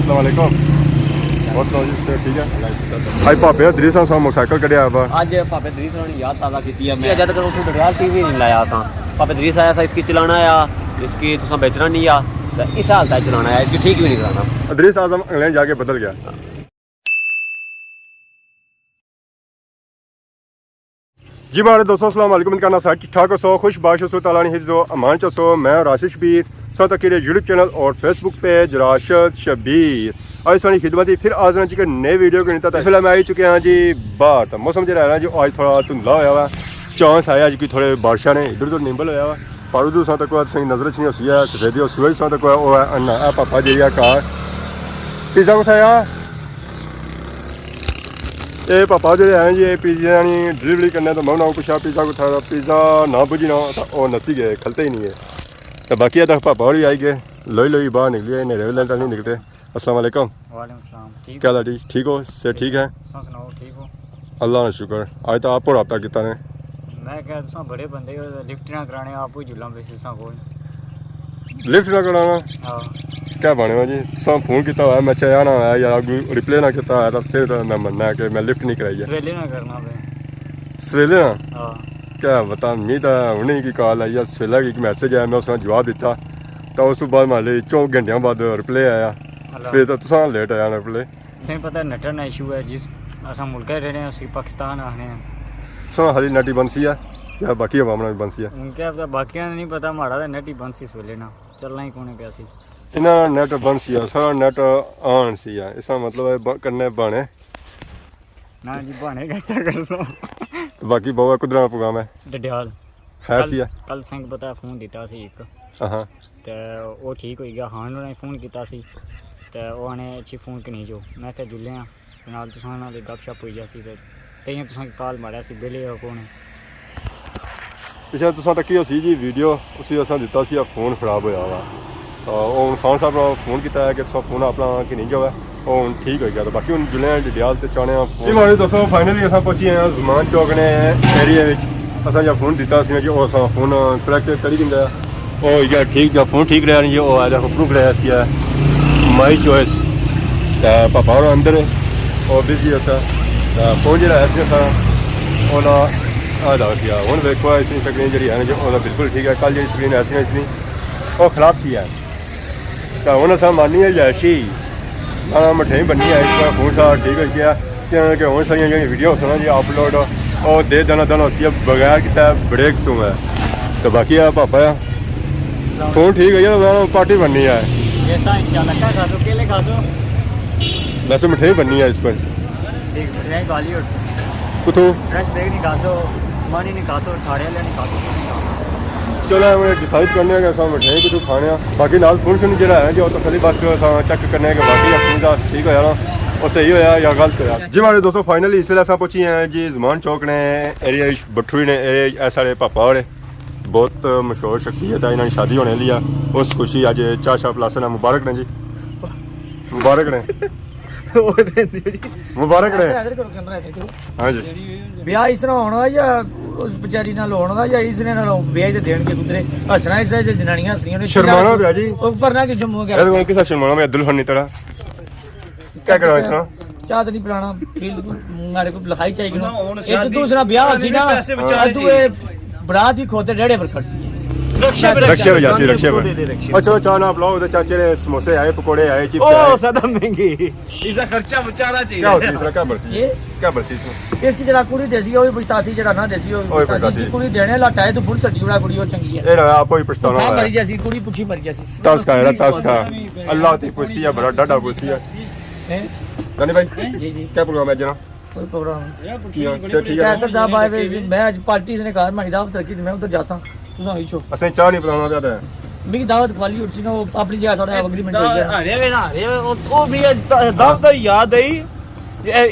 अस्सलाम वालेकुम। बहुत सुनाओ जी, ठीक है। आज भापे इदरीस आज़म मोटरसाइकिल कढ़िया आज भापे इदरीस ने याद ताज़ा की है। मैं जद तक दड़याल टीवी नहीं लाया असा भापे इदरीस आया सा इसकी चलाना आ इसकी तुसा बेचना नहीं आ इस हालत चलाना है, इसकी ठीक भी नहीं कराना। इदरीस आज़म इंग्लैंड जाके बदल गया। जी मारे दोस्तों अस्सलाम वालेकुम। इनका नाम ठीक ठाक हो, खुश बाश हो, ताला ने हिफ्ज़ो अमान चसो। मैं राशिद शबीर साथ अकेले यूट्यूब चैनल और फेसबुक पेज राशिद शबीर। आज सारी खिदमत फिर आज ना जी नए वीडियो के नहीं इस मैं आई चुके हैं जी बात मौसम जो है जी आज थोड़ा धुंधला होया हुआ चांस आया जी कि थोड़े बारिशा ने इधर उधर निंबल होया हुआ पर उधर सा तक सही नजर च नहीं होसी है सफेदी और सूरज सा तक अन्ना पापा जी कार पिज़्ज़ा कुथाया ये पापा जो है जी पिज़्ज़ा डिलीवरी करने तो मैं उन्होंने पूछा पिज़्ज़ा कुथा पिज़्ज़ा ना बुझी ना वो नसी गए खलते ही नहीं है। तो बाकी तक पापा और आई गए लोई बाहर निकली नेरे लेंटर नहीं निकलते। अस्सलाम वालेकुम। वालेकुम सलाम। क्या जी ठीक हो से ठीक है? सुनाओ ठीक हो? अल्लाह का शुक्र। आज तो आपको रब्ता किया ने मैं कह तुसा बड़े बंदे लिफ्ट ना कराने आप ही जुला बेसिस कोल लिफ्ट ना कराना क्या बने जी सब फोन किया हुआ मैं चाहे ना है या रिप्ले ना किया है तो फिर तो मैं मनना है कि मैं लिफ्ट नहीं कराई है। सवेले ना करना पे सवेले ना क्या बता मी तो उन्हीं की कॉल आई है सवेला की मैसेज आया मैं उसने जवाब दिता तो उस तो बाद मान ली 4 घंटे बाद रिप्ले आया फिर तो तुसा लेट आया रिप्ले। सही पता नेट ना इशू है जिस असा मुल्क रहे हैं उसी पाकिस्तान आने हैं तुसा हाली नेट बंसी है या बाकी अवामना भी बंसी है उनके बाकी नहीं पता हमारा तो नेट ही बंद सी सवेले ना चलना ही कौन है सी इन्ना नेट बंद सी है सारा नेट ऑन सी है इसका मतलब है करने बने ना जी बने कैसा कर सो तो बाकी बहुत कुदरा प्रोग्राम है डडियाल है सी है कल सिंह पता फोन दिता सी एक हां ते वो ठीक हो गया हां ने फोन किया सी ते ओने अच्छी फोन कि नहीं जो मैं क्या जुले हां नाल तुसां नाल गपशप होई जासी ते तइयां तुसां कॉल मारिया सी बेले हो कौन पिछले तुसां तक ही सी जी वीडियो उसी असां दिता सी फोन खराब होया वा तो खान साहब ने फोन किया है कि तुसा फोन अपना कि नहीं जो है वो ठीक हो गया तो बाकी हम जुले डडियाल से चाहने जी मारे दोस्तों फाइनली अस पहुंची हैं जमान चौक ने एरिया असा जो फोन दिता सी जी वो फोन कलेक्ट करी दिंदा वो ठीक जो फोन ठीक रहा जी वो आज प्रूफ रहा सी माई चॉइस पापा और अंदर और बिजी होता फोन जो है सारा आधा हूँ देखो इसकी स्क्रीन जी है जो बिल्कुल ठीक है कल जी स्क्रीन ऐसी इसकी वो खराब सी है तो हूँ अस मानी है जैसी मठेई बनी है इसका फोन सा ठीक हो गया कि हूँ सारिया जी वीडियो सुना जी अपलोड और दे देना सी बगैर किसी ब्रेक सू है तो बाकी है पापा फोन ठीक है यार पार्टी बननी है वैसे मिठाई बननी है इस पर कुछ चलो हमें डिसाइड करने का सब मिठाई कुछ खाने बाकी नाल फोन शोन जो है जो तो खाली बस चेक करने के बाकी फोन ठीक होया ना वो सही होया या गलत होया। जी हमारे दोस्तों फाइनली इस वे अस पहुंची हैं जी जमान चौक ने एरिया बठूरी ने एरिया साढ़े पापा और बहुत मशहूर शख्सियत है इन्होंने शादी होने लिया उस खुशी अज चाह शाह प्लास ने मुबारक ने जी मुबारक ने मुबारक ने हाँ जी ब्याह इस तरह होना या उस बेचारी नाल होना या इसने नाल ब्याह ते देणगे कुदरे हसना इस जे जनानियां हसनियां ने शर्माना ब्याह जी ऊपर ना कि जम्मू गया यार किसा शर्माना मैं दुल्हन की तरह क्या करना इसना चाह तो नहीं पिलाना बिल्कुल मारे को लिखाई चाहिए एक दूसरा ब्याह सी ना दूए बरात ही खोते डेढ़े पर खर्ची रक्षे पे जासी रक्षे पे अच्छा चाह ना बुलाओ उधर चाचे ने समोसे आए पकोड़े आए चिप्स आए ओ ज्यादा महंगी इसका खर्चा बचाना चाहिए क्या होती है क्या बरसी ये क्या बरसी इसमें इसकी जरा कुड़ी देसी हो पछतासी जरा ना देसी हो पछतासी कुड़ी देने लटाए तो फुल सटी उड़ा कुड़ी और चंगी है ए ना आपको ही पछताना है मर जैसी कुड़ी पुठी मर जैसी तस का अल्लाह की खुशी है बड़ा डाडा खुशी है जानी भाई जी जी क्या प्रोग्राम है जना कोई प्रोग्राम ठीक है सर साहब आए मैं आज पार्टी ने कहा मारी दावत रखी मैं उधर जासा तुसा ही छो असें चाह नहीं पिलाना चाहता है मेरी दावत वाली उठी ना अपनी जगह थोड़ा एग्रीमेंट हो गया अरे ना अरे वो भी दावत याद आई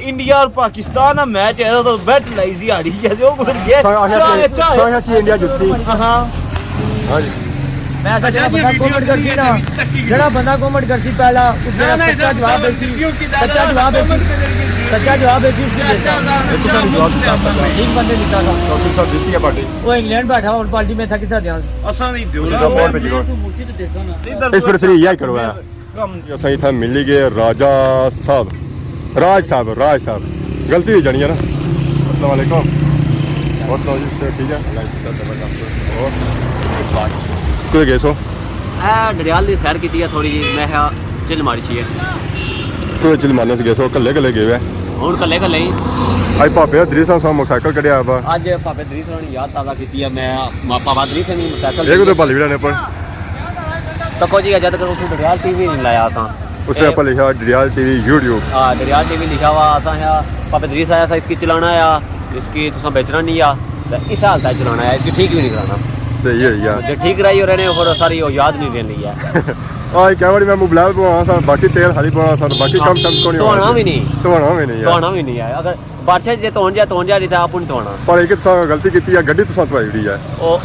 इंडिया और पाकिस्तान का मैच है तो बेट लाई सी हारी है जो ये सी इंडिया जीती हां हां जी मैं ऐसा बंदा कमेंट करसी ना जड़ा बंदा कमेंट करसी पहला उसका सच्चा जवाब देसी सच्चा जवाब देसी ठीक बंदे लिखा था तो सब जीती है पार्टी वो इंग्लैंड बैठा और पार्टी में था किसा ध्यान असा नहीं दो इस पर फ्री यही करवाया असां इत्थै मिली गए राजा साहब राज साहब गलती हो जानी है ना। अस्सलाम वालेकुम और सुनाओ जी सेहत ठीक है और कोई गए सो डडियाल की सैर की थोड़ी जी मैं चिल मारी चाहिए कोई चिल मारने से गए सो कल्ले गए हुए हूँ कल्ले कल्ले ही अज भापे इदरीस साहब मोटरसाइकिल कढ़िया वा अज भापे इदरीस ने याद ताज़ा की है मैं पापा इदरीस ने मोटरसाइकिल एक तो भली भी पर तको जी जब तक उसने डडियाल टीवी नहीं लाया असा उसने आप लिखा डडियाल टीवी यूट्यूब हाँ डडियाल टीवी लिखा हुआ असा है पापा इदरीस आया सा इसकी चलाना है इसकी तुसा बेचना नहीं आ इस हालत है चलाना है इसकी ठीक भी नहीं कराना सही है यार जो ठीक रही हो रहे फिर सारी वो याद नहीं रहने ली है आज क्या बारी मैं मोबाइल पवाना सा बाकी तेल खाली पवाना सा बाकी काम को नहीं धोना भी नहीं यार धोना भी नहीं है अगर बारिश जे धोन जाए नहीं तो आप नहीं धोना पर एक तुसा गलती की है गड्डी तुसा धोई दी है ओ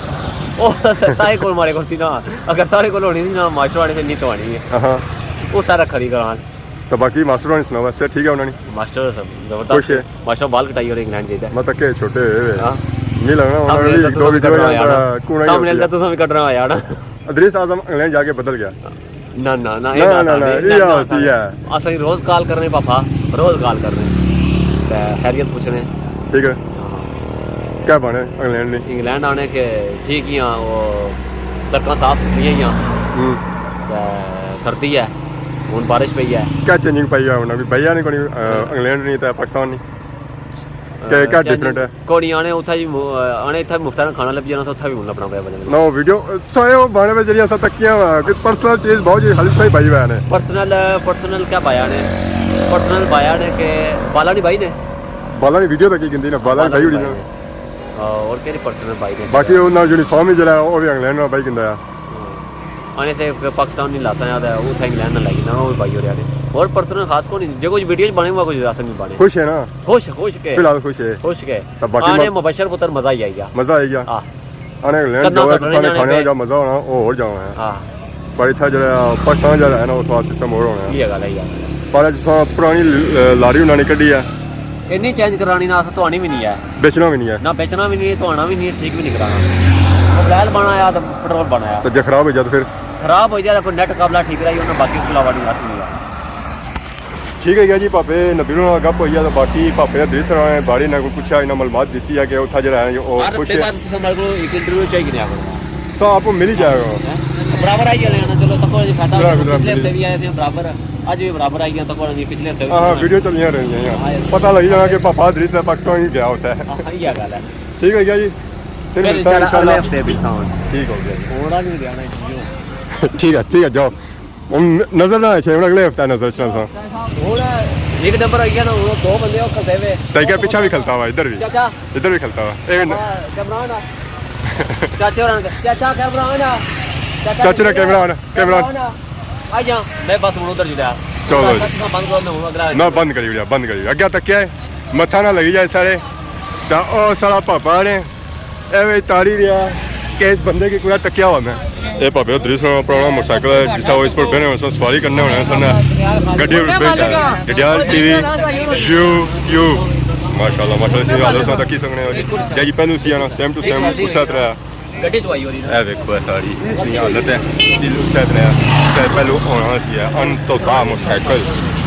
ताए कोल मारे कोल सी ना अगर सारे कोल होनी सी ना मास्टर वाले से नहीं धोनी है हां वो सारा खरी करान तो बाकी मास्टर ने सुनावा से ठीक है उन्होंने मास्टर सब जबरदस्त है मास्टर बाल कटाई और इंग्लैंड जेदा मैं तक के छोटे हां नहीं लगना उन्होंने एक दो वीडियो कूड़ा ही सामने तो तुम भी कट रहा हो यार इदरीस आजम इंग्लैंड जाके बदल गया ना ना ना ये सी है असली रोज कॉल कर रहे पापा रोज कॉल कर रहे खैरियत पूछ रहे ठीक है क्या बने इंग्लैंड ने इंग्लैंड आने के ठीक ही वो सड़क साफ सुथरी ही सर्दी है हूँ बारिश पई है क्या चेंजिंग पाई है उन्होंने भैया ने कोई इंग्लैंड नहीं था पाकिस्तान नहीं क्या डिफरेंट है कोई आने उठा जी आने इतना मुफ्त खाना लग जाना उठा भी मुल्ला अपना पाया बने नो वीडियो सारे वो बाने में जरिया सा तकिया कि पर्सनल चीज बहुत जी हाली सही भाई ने पर्सनल क्या पाया ने पर्सनल पाया ने के बाला नहीं भाई ने बाला ने वीडियो तक की गिंदी ना बाला भाई उड़ी ना और केरी पर्सनल भाई ने बाकी उन्ना यूनिफॉर्म ही जला वो भी इंग्लैंड में भाई गिंदा आने से पाकिस्तान नहीं लासा याद है वो था इंग्लैंड ना लगी ना वो भाई हो रहा है और पर्सनल खास को नहीं जो कुछ वीडियो बने हुआ कुछ राशन नहीं बने खुश है ना खुश के फिलहाल खुश के तब बाकी आने मुबशर पुत्र मजा ही आएगा हां आने इंग्लैंड जाओ खाने का मजा होना वो और जाओ है हां पर इतना जो पाकिस्तान जो है ना वो सिस्टम और होना ये गल है यार पर जिस पुरानी लारी उन्होंने कढ़ी है इन्नी चेंज करानी ना तो आनी भी नहीं है बेचना भी नहीं है ना बेचना भी नहीं तो आना भी नहीं ठीक भी नहीं कराना मोबाइल बनाया तो पेट्रोल बनाया तो जब खराब हो जाए फिर खराब हो जाए तो नेट काबला ठीक रही उन्हें बाकी उसके अलावा नहीं हाथ नहीं है ठीक है गया जी भापे नबीर गप हो तो बाकी भापे इदरीस ने बाड़ी ने कुछ इन्हें मालूमात दी है कि उतना जो है वो खुश है एक इंटरव्यू चाहिए सो आपको मिल ही जाएगा बराबर आई जाना चलो तको फायदा पिछले हफ्ते भी आए थे बराबर आज भी बराबर आई तको पिछले हफ्ते हां वीडियो चलियां रही हैं पता लग जाना कि पापा इदरीस पाकिस्तान ही गया होता है हां ये गल है ठीक है गया जी फिर इंशाल्लाह हफ्ते भी साउंड ठीक हो गया थोड़ा भी जाना ठीक है जाओ नजर ना चाहिए अगले हफ्ते नजर चलता एक नंबर आई गया ना वो दो बंदे और खलते हुए तय पीछे भी खलता हुआ इधर भी खलता हुआ कैमरा चाचा कैमरा चाचे ने कैमरा आ जा मैं बस उधर जुड़ा चलो बंद कर मैं अगला ना बंद करी अगे तक क्या है मत्था ना लगी जाए सारे तो ओ सारा पापा ने एवे तारी रिया कि इस बंदे की कोई तकिया हुआ मैं ये भापे इदरीस पुराना मोटरसाइकिल है जिसका वो इस पर बने हुए सवारी करने होने सन गड्डी डडियाल टीवी यू माशाल्लाह से हालत तक ही सकने हो जी पहलू सी आना सेम टू सेम उस तरह गड्डी तो आई हो रही है देखो सारी इसकी हालत है दिल उस तरह से पहलू होना सी है अन तो बा मोटरसाइकिल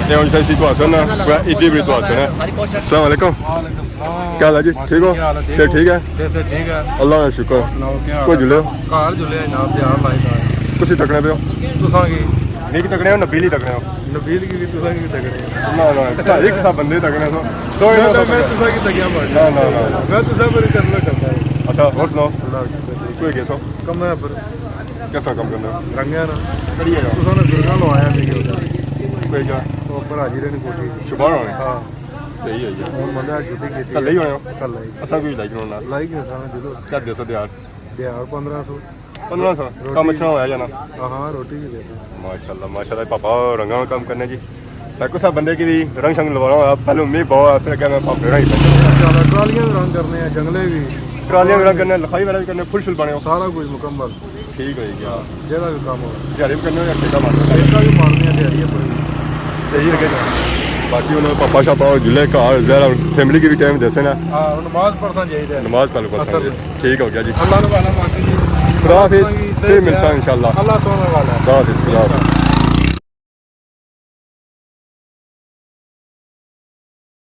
ये उन सी सिचुएशन है पूरा इदी भी सिचुएशन है अस्सलाम वालेकुम क्या हाल है जी ठीक हो से ठीक है से ठीक है अल्लाह का शुक्र कोई जुले घर जुले जनाब ध्यान लाई तुसी तकने पे हो तुसां की नहीं तकने हो नबील ही तकने हो नबील की तुसां की तकने ना एक सा बंदे तकने तो दो मैं तुसां की तकिया मार ना मैं तुसां पर करना करता है अच्छा और सुनाओ अल्लाह कोई कैसो कम है पर कैसा काम करना रंगया ना करिएगा तुसां ने दुर्गा लवाया थे कोई क्या तो पर हाजिर ने कोठी शुभान होने हां सही है यार ਹੁਣ ਬੰਦਾ ਛੁੱਟੀ ਕੀਤੀ ਕੱਲ ਹੀ ਹੋਇਆ ਕੱਲ ਹੀ ਅਸਾਂ ਕੋਈ ਲਾਈਕ ਨਾ ਲਾਈਕ ਹੈ ਸਾਰਾ ਜਦੋਂ ਕਿਆ ਦੇ ਸਕਦੇ ਯਾਰ ਦਿਹਾੜ 1500 1500 ਕੰਮ ਅੱਛਾ ਹੋਇਆ ਜਾਨਾ हाँ रोटी भी दे माशाल्लाह पापा रंगा में काम करने जी कुछ बंदे की भी रंग शंग लगवाना पहले उम्मीद बहुत फिर क्या मैं पापे रंग ट्रालियां भी रंग करने हैं जंगले भी ट्रालियां भी रंग करने लिखाई वाला भी करने फुल शुल बने सारा कुछ मुकम्मल ठीक है क्या जेड़ा भी काम हो दिहाड़ी भी करने या ठेका मारना ठेका भी मारने हैं दिहाड़ी पूरी सही लगेगा बाकी उन्होंने पापा शापा जिले घर जरा फैमिली की भी टाइम जैसे ना हाँ नमाज पढ़ना चाहिए नमाज पढ़ पढ़ना ठीक हो गया जी अल्लाह ने वाला माशा जी खुदा हाफिज़ फिर मिलता इंशाल्लाह अल्लाह सोने वाला खुदा हाफिज़